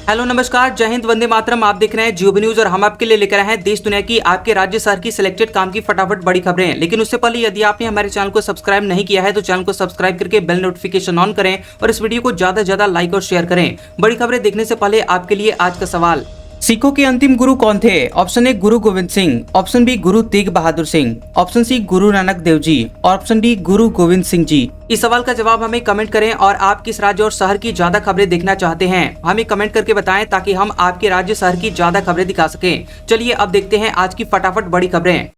Hello नमस्कार, जय हिंद, वंदे मातरम। आप देख रहे हैं जियो न्यूज और हम आपके लिए लेकर आए हैं देश दुनिया की, आपके राज्य शहर की सिलेक्टेड काम की फटाफट बड़ी खबरें। लेकिन उससे पहले यदि आपने हमारे चैनल को सब्सक्राइब नहीं किया है तो चैनल को सब्सक्राइब करके बेल नोटिफिकेशन ऑन करें और इस वीडियो को ज्यादा से ज्यादा लाइक और शेयर करें। बड़ी खबरें देखने से पहले आपके लिए आज का सवाल, सिखों के अंतिम गुरु कौन थे? Option A Guru Govind Singh, option B Guru Tegh Bahadur Singh, option C Guru Nanak Dev ji, option D गुरु गोविंद सिंह जी। इस सवाल का जवाब हमें कमेंट करें और आप किस राज्य और शहर की ज्यादा खबरें देखना चाहते हैं हमें कमेंट करके बताएं ताकि हम आपके राज्य शहर की ज्यादा खबरें दिखा सकें। चलिए अब देखते हैं आज की फटाफट बड़ी खबरें।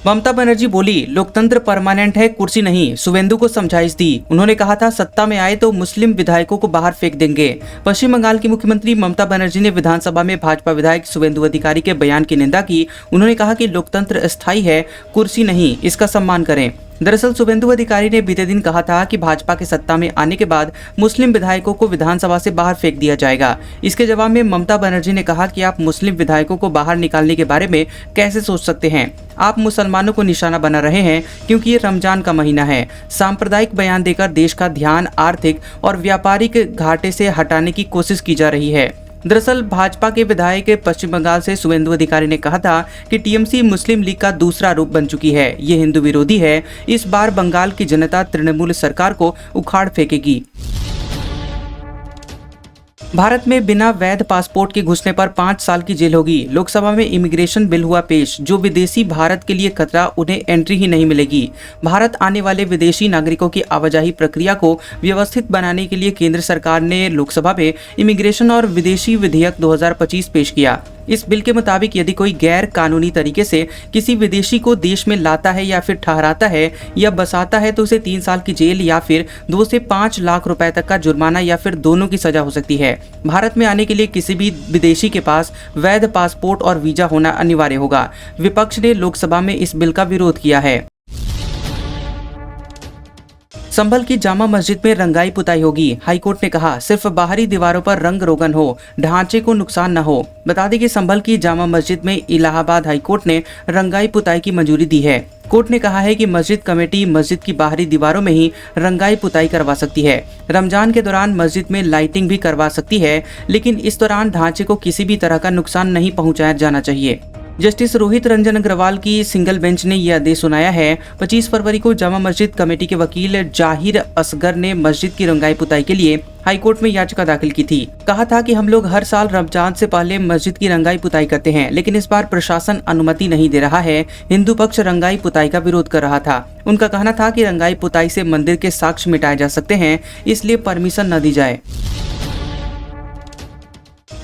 ममता बनर्जी बोली, लोकतंत्र परमानेंट है, कुर्सी नहीं। शुभेंदु को समझाइश दी। उन्होंने कहा था सत्ता में आए तो मुस्लिम विधायकों को बाहर फेंक देंगे। पश्चिम बंगाल की मुख्यमंत्री ममता बनर्जी ने विधानसभा में भाजपा विधायक शुभेंदु अधिकारी के बयान की निंदा की। उन्होंने कहा कि लोकतंत्र अस्थायी है, कुर्सी नहीं, इसका सम्मान करें। दरअसल शुभेंदु अधिकारी ने बीते दिन कहा था कि भाजपा के सत्ता में आने के बाद मुस्लिम विधायकों को विधानसभा से बाहर फेंक दिया जाएगा। इसके जवाब में ममता बनर्जी ने कहा कि आप मुस्लिम विधायकों को बाहर निकालने के बारे में कैसे सोच सकते हैं? आप मुसलमानों को निशाना बना रहे हैं क्योंकि ये रमजान का महीना है। सांप्रदायिक बयान देकर देश का ध्यान आर्थिक और व्यापारिक घाटे से हटाने की कोशिश की जा रही है। दरअसल भाजपा के विधायक पश्चिम बंगाल से शुभेंदु अधिकारी ने कहा था कि टीएमसी मुस्लिम लीग का दूसरा रूप बन चुकी है, ये हिंदू विरोधी है। इस बार बंगाल की जनता तृणमूल सरकार को उखाड़ फेंकेगी। भारत में बिना वैध पासपोर्ट के घुसने पर 5 साल की जेल होगी। लोकसभा में इमिग्रेशन बिल हुआ पेश। जो विदेशी भारत के लिए खतरा, उन्हें एंट्री ही नहीं मिलेगी। भारत आने वाले विदेशी नागरिकों की आवाजाही प्रक्रिया को व्यवस्थित बनाने के लिए केंद्र सरकार ने लोकसभा में इमिग्रेशन और विदेशी विधेयक 2025 पेश किया। इस बिल के मुताबिक यदि कोई गैर कानूनी तरीके से किसी विदेशी को देश में लाता है या फिर ठहराता है या बसाता है तो उसे 3 साल की जेल या फिर 2 से 5 लाख रुपए तक का जुर्माना या फिर दोनों की सजा हो सकती है। भारत में आने के लिए किसी भी विदेशी के पास वैध पासपोर्ट और वीजा होना अनिवार्य होगा। विपक्ष ने लोकसभा में इस बिल का विरोध किया है। संभल की जामा मस्जिद में रंगाई पुताई होगी। हाईकोर्ट ने कहा सिर्फ बाहरी दीवारों पर रंग रोगन हो, ढांचे को नुकसान न हो। बता दें कि संभल की जामा मस्जिद में इलाहाबाद हाईकोर्ट ने रंगाई पुताई की मंजूरी दी है। कोर्ट ने कहा है कि मस्जिद कमेटी मस्जिद की बाहरी दीवारों में ही रंगाई पुताई करवा सकती है। रमजान के दौरान मस्जिद में लाइटिंग भी करवा सकती है, लेकिन इस दौरान ढांचे को किसी भी तरह का नुकसान नहीं पहुंचाया जाना चाहिए। जस्टिस रोहित रंजन अग्रवाल की सिंगल बेंच ने यह आदेश सुनाया है। 25 फरवरी को जामा मस्जिद कमेटी के वकील जाहिर असगर ने मस्जिद की रंगाई पुताई के लिए हाईकोर्ट में याचिका दाखिल की थी। कहा था कि हम लोग हर साल रमजान से पहले मस्जिद की रंगाई पुताई करते हैं, लेकिन इस बार प्रशासन अनुमति नहीं दे रहा है। हिंदू पक्ष रंगाई पुताई का विरोध कर रहा था। उनका कहना था कि रंगाई पुताई से मंदिर के साक्ष्य मिटाए जा सकते हैं, इसलिए परमिशन न दी जाए।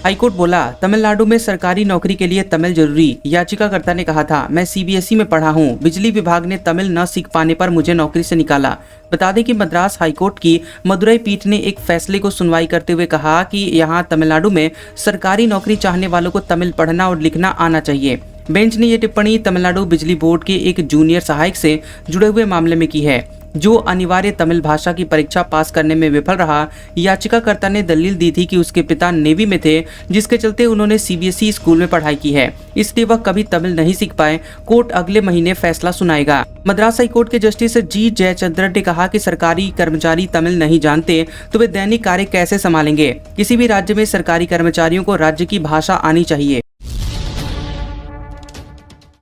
हाईकोर्ट बोला, तमिलनाडु में सरकारी नौकरी के लिए तमिल जरूरी। याचिकाकर्ता ने कहा था, मैं सीबीएसई में पढ़ा हूँ, बिजली विभाग ने तमिल न सीख पाने पर मुझे नौकरी से निकाला। बता दें कि मद्रास हाईकोर्ट की मदुरई पीठ ने एक फैसले को सुनवाई करते हुए कहा कि यहाँ तमिलनाडु में सरकारी नौकरी चाहने वालों को तमिल पढ़ना और लिखना आना चाहिए। बेंच ने यह टिप्पणी तमिलनाडु बिजली बोर्ड के एक जूनियर सहायक से जुड़े हुए मामले में की है, जो अनिवार्य तमिल भाषा की परीक्षा पास करने में विफल रहा। याचिकाकर्ता ने दलील दी थी कि उसके पिता नेवी में थे, जिसके चलते उन्होंने सीबीएसई स्कूल में पढ़ाई की है, इसलिए वह कभी तमिल नहीं सीख पाए। कोर्ट अगले महीने फैसला सुनाएगा। मद्रास हाई कोर्ट के जस्टिस जी जयचंद्रन ने कहा कि सरकारी कर्मचारी तमिल नहीं जानते तो वे दैनिक कार्य कैसे संभालेंगे। किसी भी राज्य में सरकारी कर्मचारियों को राज्य की भाषा आनी चाहिए।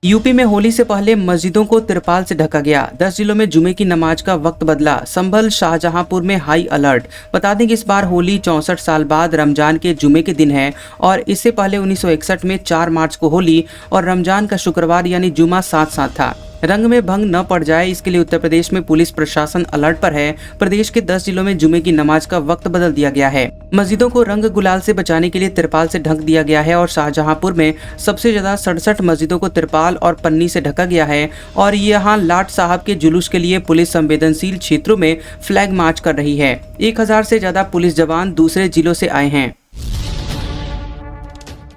यूपी में होली से पहले मस्जिदों को तिरपाल से ढका गया। 10 जिलों में जुमे की नमाज का वक्त बदला। संभल शाहजहांपुर में हाई अलर्ट। बता दें कि इस बार होली 64 साल बाद रमजान के जुमे के दिन है और इससे पहले 1961 में 4 मार्च को होली और रमजान का शुक्रवार यानी जुमा साथ साथ था। रंग में भंग न पड़ जाए, इसके लिए उत्तर प्रदेश में पुलिस प्रशासन अलर्ट पर है। प्रदेश के 10 जिलों में जुमे की नमाज का वक्त बदल दिया गया है। मस्जिदों को रंग गुलाल से बचाने के लिए तिरपाल से ढक दिया गया है और शाहजहांपुर में सबसे ज्यादा 67 मस्जिदों को तिरपाल और पन्नी से ढका गया है। और यहाँ लाट साहब के जुलूस के लिए पुलिस संवेदनशील क्षेत्रों में फ्लैग मार्च कर रही है। 1000 से ज्यादा पुलिस जवान दूसरे जिलों से आए हैं।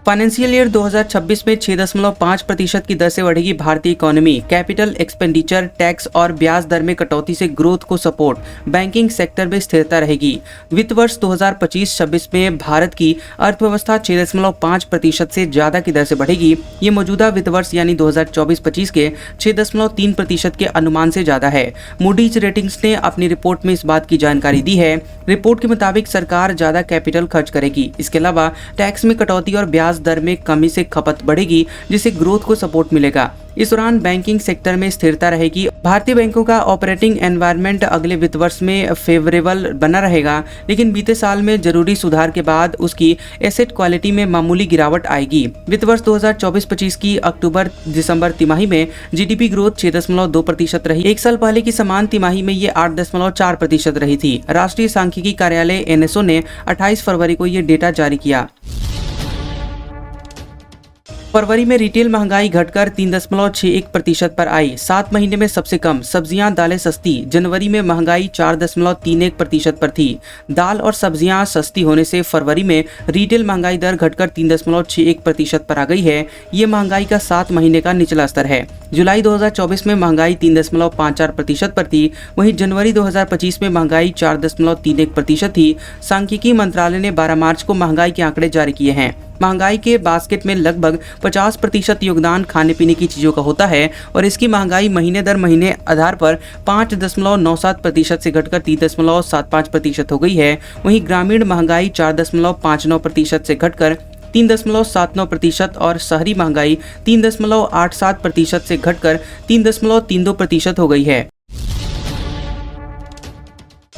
फाइनेंशियल ईयर 2026 में 6.5% की दर से बढ़ेगी भारतीय इकोनॉमी। कैपिटल एक्सपेंडिचर, टैक्स और ब्याज दर में कटौती से ग्रोथ को सपोर्ट। बैंकिंग सेक्टर में स्थिरता रहेगी। वित्त वर्ष 2025-26 में भारत की अर्थव्यवस्था 6.5% से ज्यादा की दर से बढ़ेगी। ये मौजूदा वित्त वर्ष यानी 2024-25 के 6.3% के अनुमान से ज्यादा है। मूडीज रेटिंग्स ने अपनी रिपोर्ट में इस बात की जानकारी दी है। रिपोर्ट के मुताबिक सरकार ज्यादा कैपिटल खर्च करेगी। इसके अलावा टैक्स में कटौती और ब्याज दर में कमी से खपत बढ़ेगी, जिससे ग्रोथ को सपोर्ट मिलेगा। इस दौरान बैंकिंग सेक्टर में स्थिरता रहेगी। भारतीय बैंकों का ऑपरेटिंग एनवायरनमेंट अगले वित्त वर्ष में फेवरेबल बना रहेगा, लेकिन बीते साल में जरूरी सुधार के बाद उसकी एसेट क्वालिटी में मामूली गिरावट आएगी। वित्त वर्ष 2024-25 की अक्टूबर-दिसंबर तिमाही में जीडीपी ग्रोथ 6.2% रही। एक साल पहले की समान तिमाही में ये 8.4% रही थी। राष्ट्रीय सांख्यिकी कार्यालय एनएसओ ने 28 फरवरी को ये डेटा जारी किया। फरवरी में रिटेल महंगाई घटकर 3.61% पर आई। 7 महीने में सबसे कम। सब्जियां दालें सस्ती। जनवरी में महंगाई 4.31% पर थी। दाल और सब्जियां सस्ती होने से फरवरी में रिटेल महंगाई दर घटकर 3.61% पर आ गई है। ये महंगाई का 7 महीने का निचला स्तर है। जुलाई 2024 में महंगाई 3.54% पर थी। वहीं जनवरी 2025 में महंगाई 4.31% थी। सांख्यिकी मंत्रालय ने 12 मार्च को महंगाई के आंकड़े जारी किए हैं। महंगाई के बास्केट में लगभग 50% योगदान खाने पीने की चीजों का होता है और इसकी महंगाई महीने दर महीने आधार पर 5.97% से घटकर 3.75% हो गई है। वहीं ग्रामीण महंगाई 4.59% से घटकर 3.79% और शहरी महंगाई 3.87% से घटकर 3.32% हो गई है।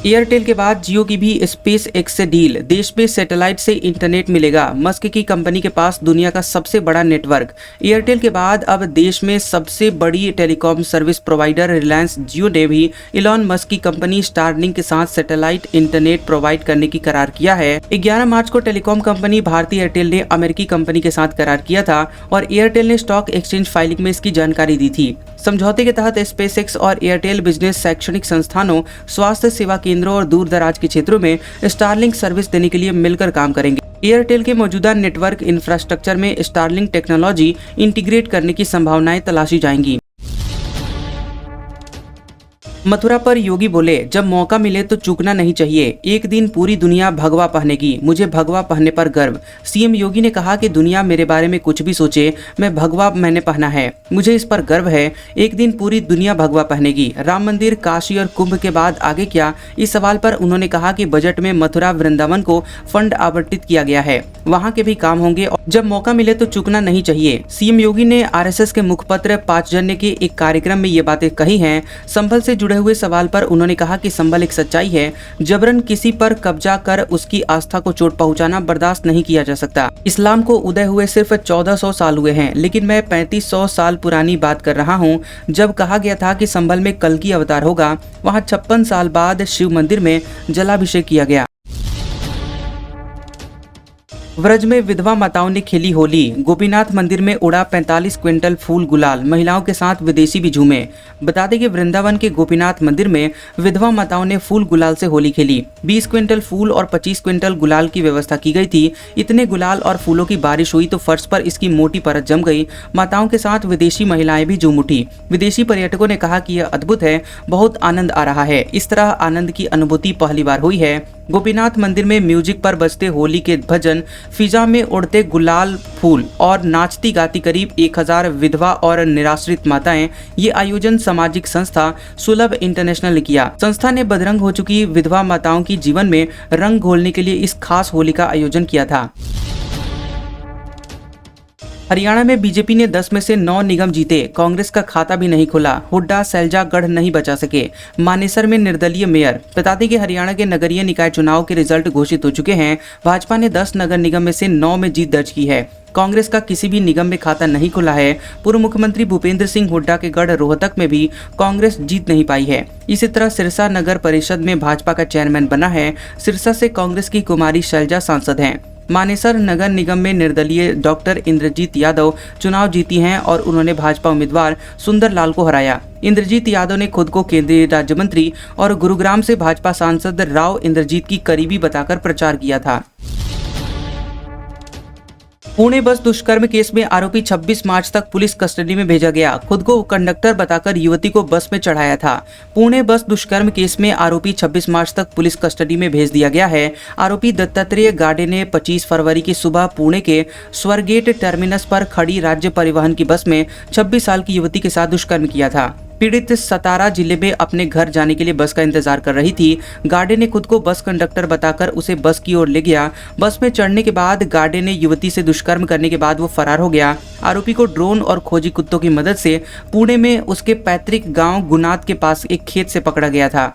एयरटेल के बाद जियो की भी स्पेस एक्स से डील। देश में सैटेलाइट से इंटरनेट मिलेगा। मस्क की कंपनी के पास दुनिया का सबसे बड़ा नेटवर्क। एयरटेल के बाद अब देश में सबसे बड़ी टेलीकॉम सर्विस प्रोवाइडर रिलायंस जियो ने भी इलॉन मस्क की कंपनी स्टारलिंक के साथ सैटेलाइट इंटरनेट प्रोवाइड करने की करार किया है। 11 मार्च को टेलीकॉम कंपनी भारती एयरटेल ने अमेरिकी कंपनी के साथ करार किया था और एयरटेल ने स्टॉक एक्सचेंज फाइलिंग में इसकी जानकारी दी थी। समझौते के तहत स्पेसएक्स और एयरटेल बिजनेस शैक्षणिक संस्थानों, स्वास्थ्य सेवा केंद्रों और दूर दराज के क्षेत्रों में स्टारलिंक सर्विस देने के लिए मिलकर काम करेंगे। एयरटेल के मौजूदा नेटवर्क इंफ्रास्ट्रक्चर में स्टारलिंक टेक्नोलॉजी इंटीग्रेट करने की संभावनाएं तलाशी जाएंगी। मथुरा पर योगी बोले, जब मौका मिले तो चूकना नहीं चाहिए। एक दिन पूरी दुनिया भगवा पहनेगी, मुझे भगवा पहनने पर गर्व। सीएम योगी ने कहा कि दुनिया मेरे बारे में कुछ भी सोचे, मैं भगवा मैंने पहना है, मुझे इस पर गर्व है। एक दिन पूरी दुनिया भगवा पहनेगी। राम मंदिर, काशी और कुंभ के बाद आगे क्या, इस सवाल पर उन्होंने कहा कि बजट में मथुरा वृंदावन को फंड आवंटित किया गया है, वहाँ के भी काम होंगे और जब मौका मिले तो चूकना नहीं चाहिए। सीएम योगी ने आरएसएस के मुखपत्र पांचजन्य के एक कार्यक्रम में ये बातें कही हैं। संभल से जुड़े हुए सवाल पर उन्होंने कहा कि संभल एक सच्चाई है। जबरन किसी पर कब्जा कर उसकी आस्था को चोट पहुंचाना बर्दाश्त नहीं किया जा सकता। इस्लाम को उदय हुए सिर्फ 1400 साल हुए हैं, लेकिन मैं 3500 साल पुरानी बात कर रहा हूं। जब कहा गया था कि संभल में कल्कि अवतार होगा, वहां 56 साल बाद शिव मंदिर में जलाभिषेक किया गया। व्रज में विधवा माताओं ने खेली होली। गोपीनाथ मंदिर में उड़ा 45 क्विंटल फूल गुलाल। महिलाओं के साथ विदेशी भी झूमे। बता दें कि वृंदावन के गोपीनाथ मंदिर में विधवा माताओं ने फूल गुलाल से होली खेली। 20 क्विंटल फूल और 25 क्विंटल गुलाल की व्यवस्था की गई थी। इतने गुलाल और फूलों की बारिश हुई तो फर्श पर इसकी मोटी परत जम गई। माताओं के साथ विदेशी महिलाएं भी झूम उठी। विदेशी पर्यटकों ने कहा कि यह अद्भुत है, बहुत आनंद आ रहा है। इस तरह आनंद की अनुभूति पहली बार हुई है। गोपीनाथ मंदिर में म्यूजिक पर बजते होली के भजन, फिजा में उड़ते गुलाल फूल और नाचती गाती करीब 1000 विधवा और निराश्रित माताएं। ये आयोजन सामाजिक संस्था सुलभ इंटरनेशनल ने किया। संस्था ने बदरंग हो चुकी विधवा माताओं की जीवन में रंग घोलने के लिए इस खास होली का आयोजन किया था। हरियाणा में बीजेपी ने 10 में से 9 निगम जीते। कांग्रेस का खाता भी नहीं खुला। हुड्डा सैलजा गढ़ नहीं बचा सके। मानेसर में निर्दलीय मेयर। बता दें कि हरियाणा के नगरीय निकाय चुनाव के रिजल्ट घोषित हो चुके हैं। भाजपा ने 10 नगर निगम में से 9 में जीत दर्ज की है। कांग्रेस का किसी भी निगम में खाता नहीं खुला है। पूर्व मुख्यमंत्री भूपेंद्र सिंह हुड्डा के गढ़ रोहतक में भी कांग्रेस जीत नहीं पाई है। इसी तरह सिरसा नगर परिषद में भाजपा का चेयरमैन बना है। सिरसा से कांग्रेस की कुमारी शैलजा सांसद हैं। मानेसर नगर निगम में निर्दलीय डॉक्टर इंद्रजीत यादव चुनाव जीती हैं और उन्होंने भाजपा उम्मीदवार सुंदर लाल को हराया। इंद्रजीत यादव ने खुद को केंद्रीय राज्य मंत्री और गुरुग्राम से भाजपा सांसद राव इंद्रजीत की करीबी बताकर प्रचार किया था। पुणे बस दुष्कर्म केस में आरोपी 26 मार्च तक पुलिस कस्टडी में भेजा गया। खुद को कंडक्टर बताकर युवती को बस में चढ़ाया था। पुणे बस दुष्कर्म केस में आरोपी 26 मार्च तक पुलिस कस्टडी में भेज दिया गया है। आरोपी दत्तात्रेय गाडे ने 25 फरवरी की सुबह पुणे के स्वरगेट टर्मिनस पर खड़ी राज्य परिवहन की बस में 26 साल की युवती के साथ दुष्कर्म किया था। पीड़ित सतारा जिले में अपने घर जाने के लिए बस का इंतजार कर रही थी। गार्डे ने खुद को बस कंडक्टर बताकर उसे बस की ओर ले गया। बस में चढ़ने के बाद गार्डे ने युवती से दुष्कर्म करने के बाद वो फरार हो गया। आरोपी को ड्रोन और खोजी कुत्तों की मदद से पुणे में उसके पैतृक गांव गुनात के पास एक खेत से पकड़ा गया था।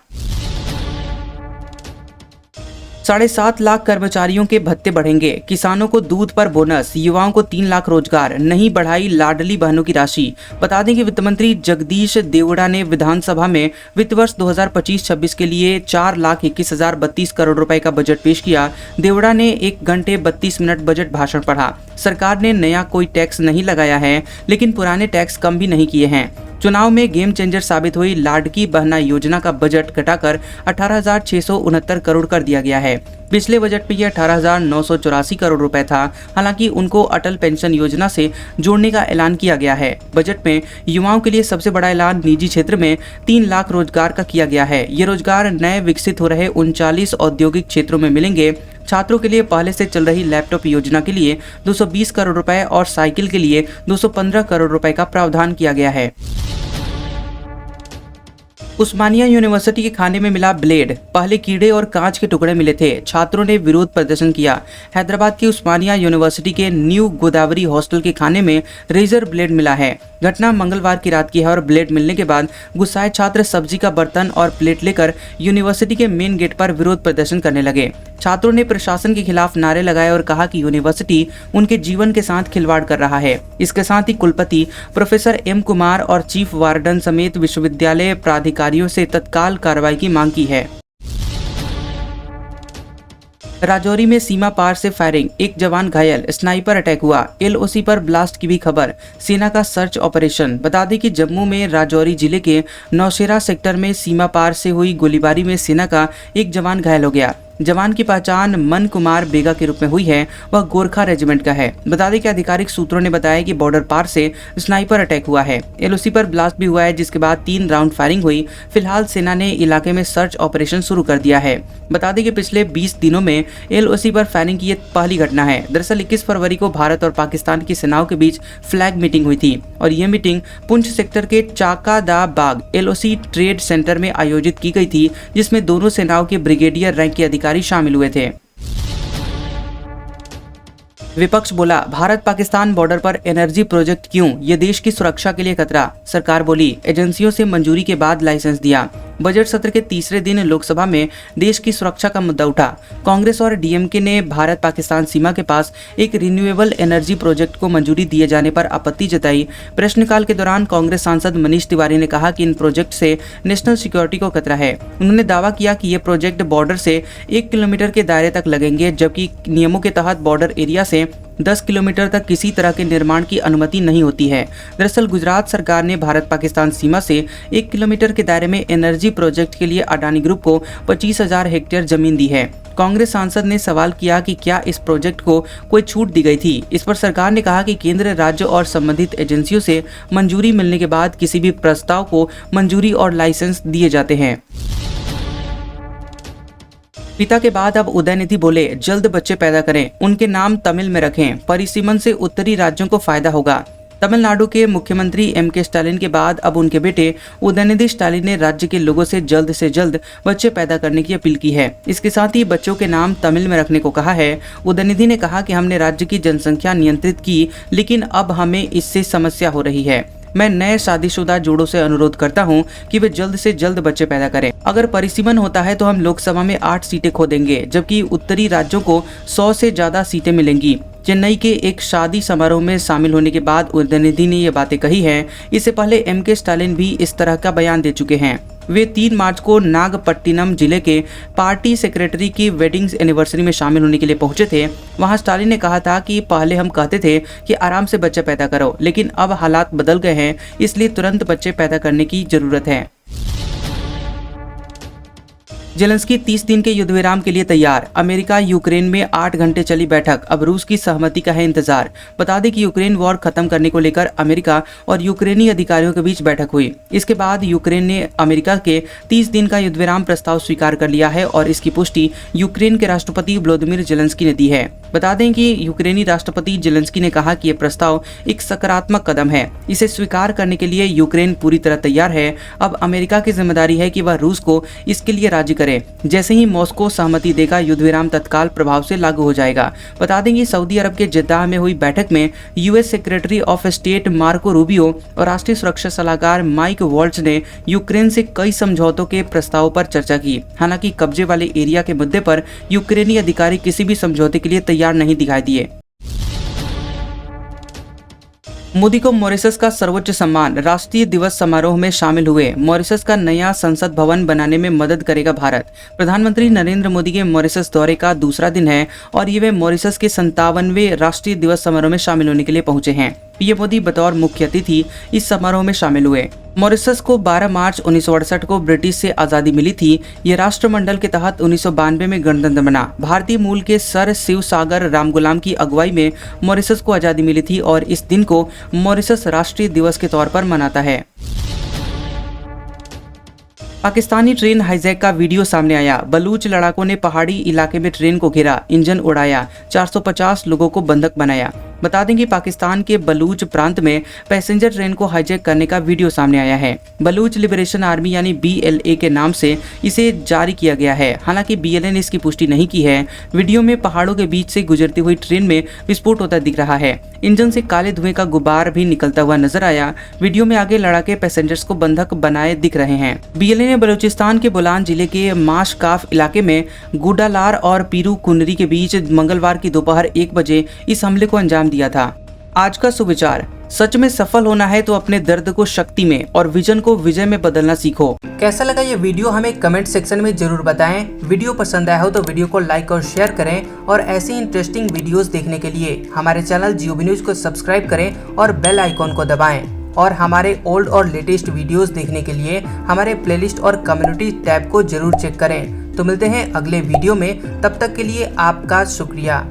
7.5 लाख कर्मचारियों के भत्ते बढ़ेंगे, किसानों को दूध पर बोनस, युवाओं को 3 लाख रोजगार, नहीं बढ़ाई लाडली बहनों की राशि। बता दें कि वित्त मंत्री जगदीश देवड़ा ने विधानसभा में वित्त वर्ष 2025-26 के लिए 4,21,032 करोड़ रुपए का बजट पेश किया। देवड़ा ने 1 घंटे 32 मिनट बजट भाषण पढ़ा। सरकार ने नया कोई टैक्स नहीं लगाया है, लेकिन पुराने टैक्स कम भी नहीं किए हैं। चुनाव में गेम चेंजर साबित हुई लाडकी बहना योजना का बजट घटाकर 18,669 करोड़ कर दिया गया है। पिछले बजट में यह 18,984 करोड़ रुपए था। हालांकि उनको अटल पेंशन योजना से जोड़ने का ऐलान किया गया है। बजट में युवाओं के लिए सबसे बड़ा ऐलान निजी क्षेत्र में 3 लाख रोजगार का किया गया है। ये रोजगार नए विकसित हो रहे 39 औद्योगिक क्षेत्रों में मिलेंगे। छात्रों के लिए पहले से चल रही लैपटॉप योजना के लिए 220 करोड़ रुपए और साइकिल के लिए 215 करोड़ रुपए का प्रावधान किया गया है। उस्मानिया यूनिवर्सिटी के खाने में मिला ब्लेड, पहले कीड़े और कांच के टुकड़े मिले थे। छात्रों ने विरोध प्रदर्शन किया। हैदराबाद की उस्मानिया यूनिवर्सिटी के न्यू गोदावरी हॉस्टल के खाने में रेजर ब्लेड मिला है। घटना मंगलवार की रात की है और ब्लेड मिलने के बाद गुस्साए छात्र सब्जी का बर्तन और प्लेट लेकर यूनिवर्सिटी के मेन गेट पर विरोध प्रदर्शन करने लगे। छात्रों ने प्रशासन के खिलाफ नारे लगाए और कहा कि यूनिवर्सिटी उनके जीवन के साथ खिलवाड़ कर रहा है। इसके साथ ही कुलपति प्रोफेसर एम कुमार और चीफ वार्डन समेत विश्वविद्यालय प्राधिकारियों से तत्काल कार्रवाई की मांग की है। राजौरी में सीमा पार से फायरिंग, एक जवान घायल, स्नाइपर अटैक हुआ। एलओसी पर ब्लास्ट की भी खबर, सेना का सर्च ऑपरेशन। बता दें कि जम्मू में राजौरी जिले के नौशेरा सेक्टर में सीमा पार से हुई गोलीबारी में सेना का एक जवान घायल हो गया। जवान की पहचान मन कुमार बेगा के रूप में हुई है। वह गोरखा रेजिमेंट का है। बता दें कि आधिकारिक सूत्रों ने बताया कि बॉर्डर पार से स्नाइपर अटैक हुआ है। एलओसी पर ब्लास्ट भी हुआ है, जिसके बाद 3 राउंड फायरिंग हुई। फिलहाल सेना ने इलाके में सर्च ऑपरेशन शुरू कर दिया है। बता दें कि पिछले 20 दिनों में एलओसी पर फायरिंग की ये पहली घटना है। दरअसल 21 फरवरी को भारत और पाकिस्तान की सेनाओं के बीच फ्लैग मीटिंग हुई थी और यह मीटिंग पुंछ सेक्टर के चाकादा बाग एलओसी ट्रेड सेंटर में आयोजित की गई थी, जिसमें दोनों सेनाओं के ब्रिगेडियर रैंक के अधिकारी शामिल हुए थे। विपक्ष बोला, भारत पाकिस्तान बॉर्डर पर एनर्जी प्रोजेक्ट क्यों? ये देश की सुरक्षा के लिए खतरा। सरकार बोली, एजेंसियों से मंजूरी के बाद लाइसेंस दिया। बजट सत्र के तीसरे दिन लोकसभा में देश की सुरक्षा का मुद्दा उठा। कांग्रेस और डीएमके ने भारत पाकिस्तान सीमा के पास एक रिन्यूएबल एनर्जी प्रोजेक्ट को मंजूरी दिए जाने पर आपत्ति जताई। प्रश्नकाल के दौरान कांग्रेस सांसद मनीष तिवारी ने कहा कि इन प्रोजेक्ट से नेशनल सिक्योरिटी को खतरा है। उन्होंने दावा किया कि ये प्रोजेक्ट बॉर्डर से 1 किलोमीटर के दायरे तक लगेंगे, जबकि नियमों के तहत बॉर्डर एरिया से 10 किलोमीटर तक किसी तरह के निर्माण की अनुमति नहीं होती है। दरअसल गुजरात सरकार ने भारत पाकिस्तान सीमा से 1 किलोमीटर के दायरे में एनर्जी प्रोजेक्ट के लिए अडानी ग्रुप को 25,000 हेक्टेयर जमीन दी है। कांग्रेस सांसद ने सवाल किया कि क्या इस प्रोजेक्ट को कोई छूट दी गई थी। इस पर सरकार ने कहा कि केंद्र, राज्य और संबंधित एजेंसियों से मंजूरी मिलने के बाद किसी भी प्रस्ताव को मंजूरी और लाइसेंस दिए जाते हैं। पिता के बाद अब उदयनिधि बोले, जल्द बच्चे पैदा करें, उनके नाम तमिल में रखें। परिसीमन से उत्तरी राज्यों को फायदा होगा। तमिलनाडु के मुख्यमंत्री एम.के. स्टालिन के बाद अब उनके बेटे उदयनिधि स्टालिन ने राज्य के लोगों से जल्द बच्चे पैदा करने की अपील की है। इसके साथ ही बच्चों के नाम तमिल में रखने को कहा है। उदयनिधि ने कहा कि हमने राज्य की जनसंख्या नियंत्रित की, लेकिन अब हमें इससे समस्या हो रही है। मैं नए शादीशुदा जोड़ों से अनुरोध करता हूं कि वे जल्द से जल्द बच्चे पैदा करें। अगर परिसीमन होता है तो हम लोकसभा में 8 सीटें खो देंगे, जबकि उत्तरी राज्यों को 100 से ज्यादा सीटें मिलेंगी। चेन्नई के एक शादी समारोह में शामिल होने के बाद उदयनिधि ने ये बातें कही हैं। इससे पहले एम.के. स्टालिन भी इस तरह का बयान दे चुके हैं। वे 3 मार्च को नागपट्टिनम जिले के पार्टी सेक्रेटरी की वेडिंग एनिवर्सरी में शामिल होने के लिए पहुंचे थे। वहां स्टालिन ने कहा था कि पहले हम कहते थे कि आराम से बच्चे पैदा करो, लेकिन अब हालात बदल गए हैं, इसलिए तुरंत बच्चे पैदा करने की जरूरत है। जेलेंस्की 30 दिन के युद्ध विराम के लिए तैयार। अमेरिका यूक्रेन में 8 घंटे चली बैठक, अब रूस की सहमति का है इंतजार। बता दें कि यूक्रेन वॉर खत्म करने को लेकर अमेरिका और यूक्रेनी अधिकारियों के बीच बैठक हुई। इसके बाद यूक्रेन ने अमेरिका के 30 दिन का युद्ध विराम प्रस्ताव स्वीकार कर लिया है और इसकी पुष्टि यूक्रेन के राष्ट्रपति व्लादिमीर जेलेंस्की ने दी है। बता दें कि यूक्रेनी राष्ट्रपति जेलेंस्की ने कहा कि यह प्रस्ताव एक सकारात्मक कदम है। इसे स्वीकार करने के लिए यूक्रेन पूरी तरह तैयार है। अब अमेरिका की जिम्मेदारी है कि वह रूस को इसके लिए राजी करे। जैसे ही मॉस्को सहमति देगा, युद्ध विराम तत्काल प्रभाव से लागू हो जाएगा। बता दें कि सऊदी अरब के जिद्दाह में हुई बैठक में US secretary of state Marco Rubio और राष्ट्रीय सुरक्षा सलाहकार माइक वॉल्ट्ज ने यूक्रेन से कई समझौतों के प्रस्ताव पर चर्चा की। हालांकि कब्जे वाले एरिया के मुद्दे पर यूक्रेनी अधिकारी किसी भी समझौते के लिए तैयार नहीं दिखाई दिए। मोदी को मॉरिशस का सर्वोच्च सम्मान, राष्ट्रीय दिवस समारोह में शामिल हुए। मॉरिशस का नया संसद भवन बनाने में मदद करेगा भारत। प्रधानमंत्री नरेंद्र मोदी के मॉरिशस दौरे का दूसरा दिन है और ये वे मॉरिशस के 57वें राष्ट्रीय दिवस समारोह में शामिल होने के लिए पहुंचे हैं। पीएम मोदी बतौर मुख्य अतिथि इस समारोह में शामिल हुए। मॉरिशस को 12 मार्च 1968 को ब्रिटिश से आज़ादी मिली थी। ये राष्ट्रमंडल के तहत 1992 में गणतंत्र बना। भारतीय मूल के सर शिव सागर रामगुलाम की अगुवाई में मॉरिशस को आज़ादी मिली थी और इस दिन को मॉरिशस राष्ट्रीय दिवस के तौर पर मनाता है। पाकिस्तानी ट्रेन हाईजैक का वीडियो सामने आया। बलूच लड़ाकों ने पहाड़ी इलाके में ट्रेन को घेरा, इंजन उड़ाया, 450 लोगों को बंधक बनाया। बता दें कि पाकिस्तान के बलूच प्रांत में पैसेंजर ट्रेन को हाईजैक करने का वीडियो सामने आया है। बलूच लिबरेशन आर्मी यानी BLA के नाम से इसे जारी किया गया है। हालांकि BLA ने इसकी पुष्टि नहीं की है। वीडियो में पहाड़ों के बीच से गुजरती हुई ट्रेन में विस्फोट होता दिख रहा है। इंजन से काले धुएं का गुब्बार भी निकलता हुआ नजर आया। वीडियो में आगे लड़ाके पैसेंजर्स को बंधक बनाए दिख रहे हैं। BLA ने बलूचिस्तान के बोलान जिले के माशकाफ इलाके में गुडालार और पीरू कुनरी के बीच मंगलवार की दोपहर 1 बजे इस हमले को अंजाम दिया था। आज का सुविचार, सच में सफल होना है तो अपने दर्द को शक्ति में और विजन को विजय में बदलना सीखो। कैसा लगा ये वीडियो हमें कमेंट सेक्शन में जरूर बताएं। वीडियो पसंद आया हो तो वीडियो को लाइक और शेयर करें और ऐसी इंटरेस्टिंग वीडियोस देखने के लिए हमारे चैनल जियोबी न्यूज को सब्सक्राइब करें और बेल आइकॉन को दबाएं। और हमारे ओल्ड और लेटेस्ट वीडियोस देखने के लिए हमारे प्लेलिस्ट और कम्युनिटी टैब को जरूर चेक करें। तो मिलते हैं अगले वीडियो में, तब तक के लिए आपका शुक्रिया।